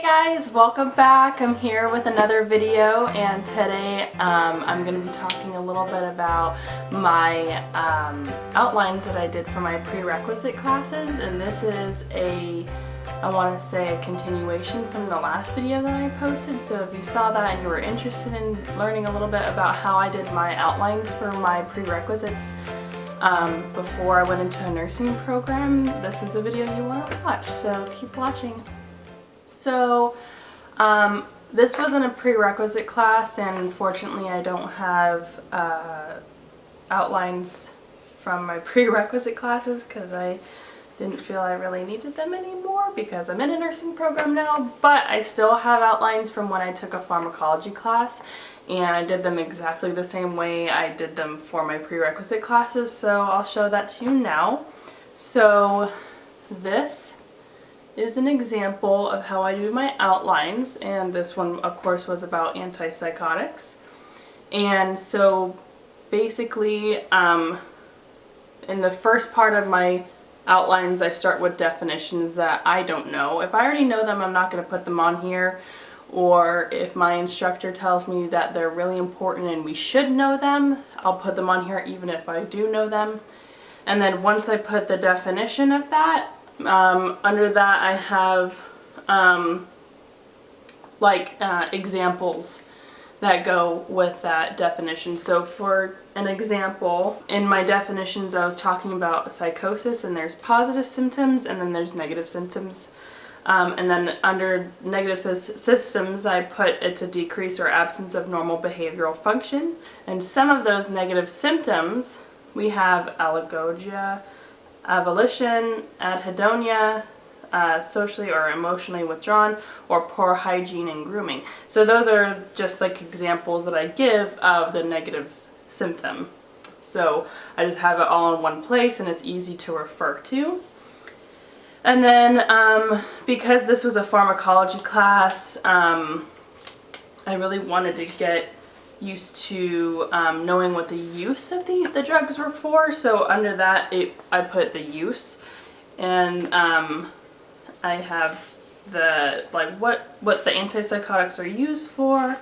Hey guys, welcome back. I'm here with another video, and today I'm going to be talking a little bit about my outlines that I did for my prerequisite classes, and this is I want to say a continuation from the last video that I posted. So if you saw that and you were interested in learning a little bit about how I did my outlines for my prerequisites before I went into a nursing program, this is the video you want to watch, so keep watching. So this wasn't a prerequisite class, and unfortunately I don't have outlines from my prerequisite classes because I didn't feel I really needed them anymore because I'm in a nursing program now, but I still have outlines from when I took a pharmacology class, and I did them exactly the same way I did them for my prerequisite classes, so I'll show that to you now. So this is an example of how I do my outlines, and this one of course was about antipsychotics. And so basically in the first part of my outlines I start with definitions that I don't know. If I already know them, I'm not going to put them on here, or if my instructor tells me that they're really important and we should know them, I'll put them on here even if I do know them. And then once I put the definition of that, under that I have examples that go with that definition. So for an example, in my definitions I was talking about psychosis, and there's positive symptoms and then there's negative symptoms. And then under negative symptoms I put it's a decrease or absence of normal behavioral function. And some of those negative symptoms we have alagogia, avolition, anhedonia, socially or emotionally withdrawn, or poor hygiene and grooming. So those are just like examples that I give of the negative symptom. So I just have it all in one place and it's easy to refer to. And then because this was a pharmacology class, I really wanted to get used to knowing what the use of the drugs were for. So under that I put the use, and I have the what the antipsychotics are used for,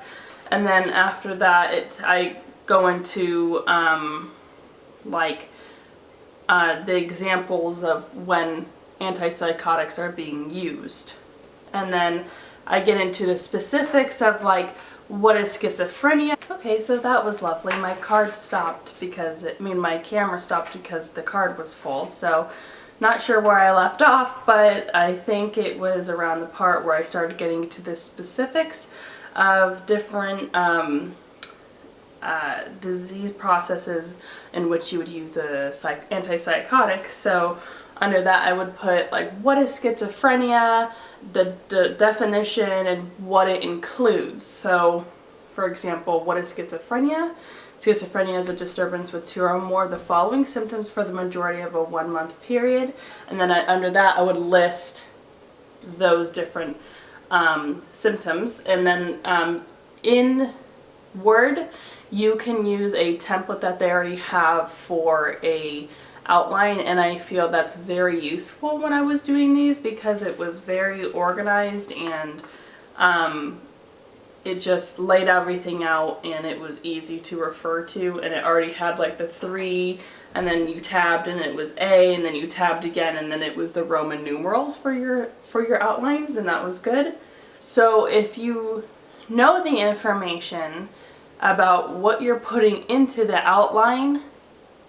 and then after that I go into the examples of when antipsychotics are being used, and then I get into the specifics of what is schizophrenia. Okay, so that was lovely. My card stopped because my camera stopped because the card was full. So not sure where I left off, but I think it was around the part where I started getting to the specifics of different disease processes in which you would use a antipsychotic. So under that I would put what is schizophrenia, the definition, and what it includes. So for example, what is schizophrenia? Schizophrenia is a disturbance with 2 or more of the following symptoms for the majority of a 1-month period. And then under that I would list those different symptoms. And then in Word you can use a template that they already have for a outline, and I feel that's very useful when I was doing these because it was very organized, and it just laid everything out and it was easy to refer to, and it already had the 3, and then you tabbed and it was A, and then you tabbed again and then it was the Roman numerals for your outlines, and that was good. So if you know the information about what you're putting into the outline,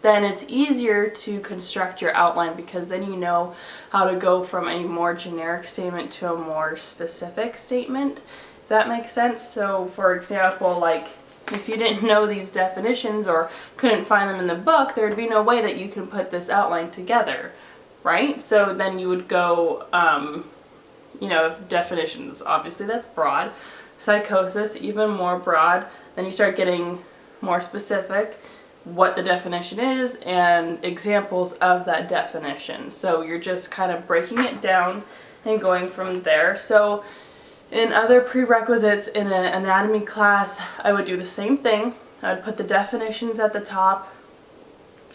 then it's easier to construct your outline, because then you know how to go from a more generic statement to a more specific statement. Does that make sense? So for example, if you didn't know these definitions or couldn't find them in the book, there'd be no way that you can put this outline together, right? So then you would go, definitions, obviously that's broad. Psychosis, even more broad. Then you start getting more specific, what the definition is and examples of that definition. So you're just kind of breaking it down and going from there. So in other prerequisites in an anatomy class, I would do the same thing. I would put the definitions at the top,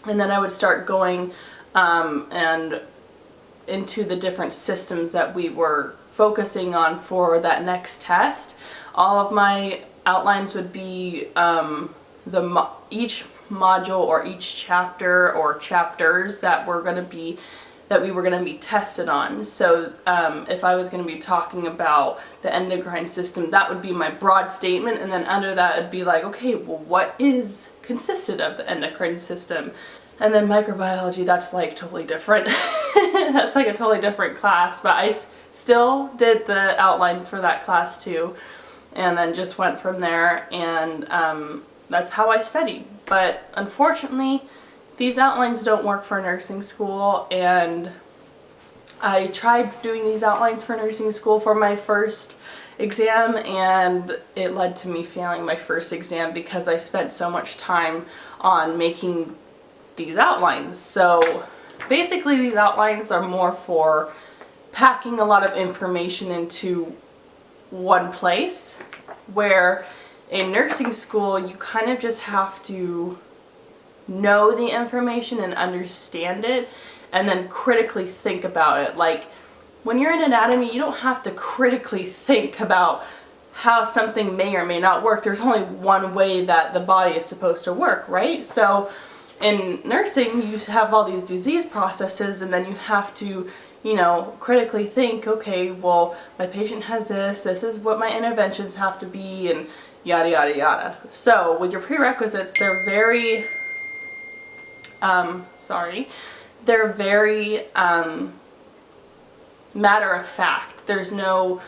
and then I would start going and into the different systems that we were focusing on for that next test. All of my outlines would be each module or each chapter or chapters that we were going to be tested on. So if I was going to be talking about the endocrine system, that would be my broad statement, and then under that it'd be like, okay, well, what is consisted of the endocrine system? And then microbiology, that's like totally different. That's like a totally different class, but I still did the outlines for that class too, and then just went from there, and that's how I studied. But unfortunately, these outlines don't work for nursing school, and I tried doing these outlines for nursing school for my first exam, and it led to me failing my first exam because I spent so much time on making these outlines. So basically these outlines are more for packing a lot of information into one place, where in nursing school you kind of just have to know the information and understand it and then critically think about it. Like when you're in anatomy, you don't have to critically think about how something may or may not work. There's only one way that the body is supposed to work, right? So in nursing, you have all these disease processes, and then you have to, you know, critically think, okay, well, my patient has this is what my interventions have to be, and yada, yada, yada. So with your prerequisites, they're very, they're very matter of fact. There's no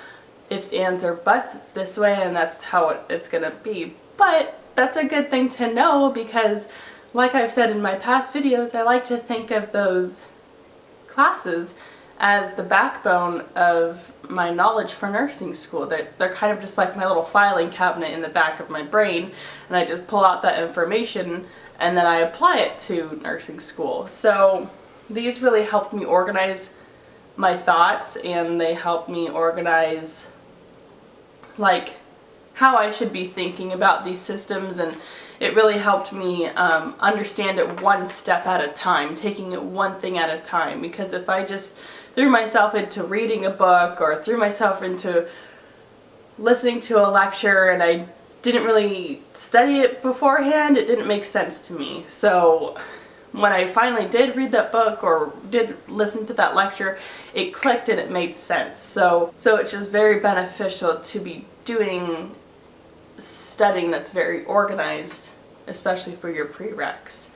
ifs, ands, or buts. It's this way, and that's how it's gonna be. But that's a good thing to know, because like I've said in my past videos, I like to think of those classes as the backbone of my knowledge for nursing school. They're kind of just like my little filing cabinet in the back of my brain, and I just pull out that information and then I apply it to nursing school. So these really helped me organize my thoughts, and they helped me organize like how I should be thinking about these systems, and it really helped me understand it one step at a time, taking it one thing at a time. Because if I just threw myself into reading a book or threw myself into listening to a lecture and I didn't really study it beforehand, it didn't make sense to me. So when I finally did read that book or did listen to that lecture, it clicked and it made sense. So it's just very beneficial to be doing studying that's very organized, especially for your prereqs.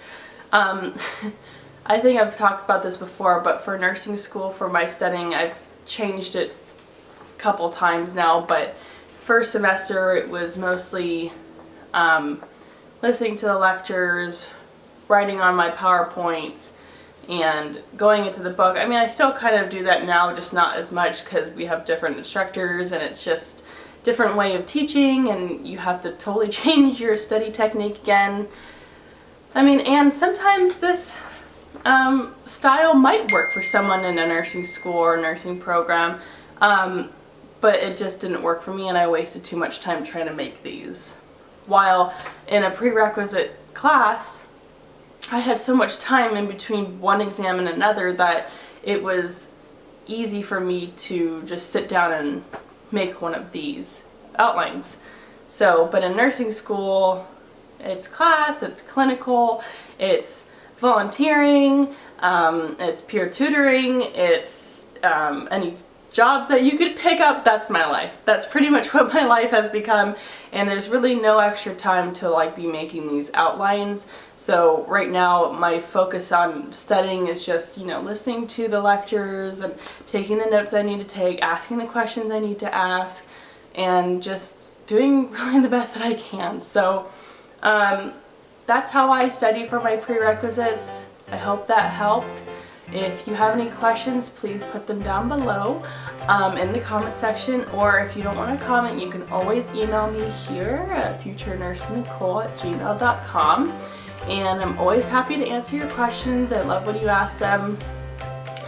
I think I've talked about this before, but for nursing school, for my studying, I've changed it a couple times now, but first semester it was mostly listening to the lectures, writing on my PowerPoints, and going into the book. I mean, I still kind of do that now, just not as much because we have different instructors and it's just different way of teaching, and you have to totally change your study technique again. I mean, and sometimes this style might work for someone in a nursing school or nursing program, but it just didn't work for me, and I wasted too much time trying to make these. While in a prerequisite class, I had so much time in between one exam and another that it was easy for me to just sit down and make one of these outlines. So, but in nursing school, it's class, it's clinical, it's volunteering, it's peer tutoring, it's any jobs that you could pick up. That's my life. That's pretty much what my life has become, and there's really no extra time to like be making these outlines. So right now my focus on studying is just, you know, listening to the lectures and taking the notes I need to take, asking the questions I need to ask, and just doing really the best that I can. So that's how I study for my prerequisites. I hope that helped. If you have any questions, please put them down below in the comment section, or if you don't want to comment, you can always email me here at futurenursenicole@gmail.com, and I'm always happy to answer your questions. I love when you ask them,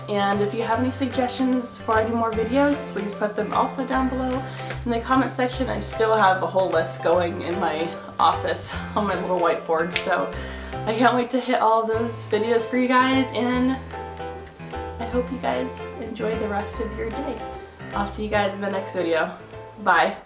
and if you have any suggestions for any more videos, please put them also down below in the comment section. I still have a whole list going in my office on my little whiteboard, so I can't wait to hit all of those videos for you guys, and I hope you guys enjoy the rest of your day. I'll see you guys in the next video. Bye.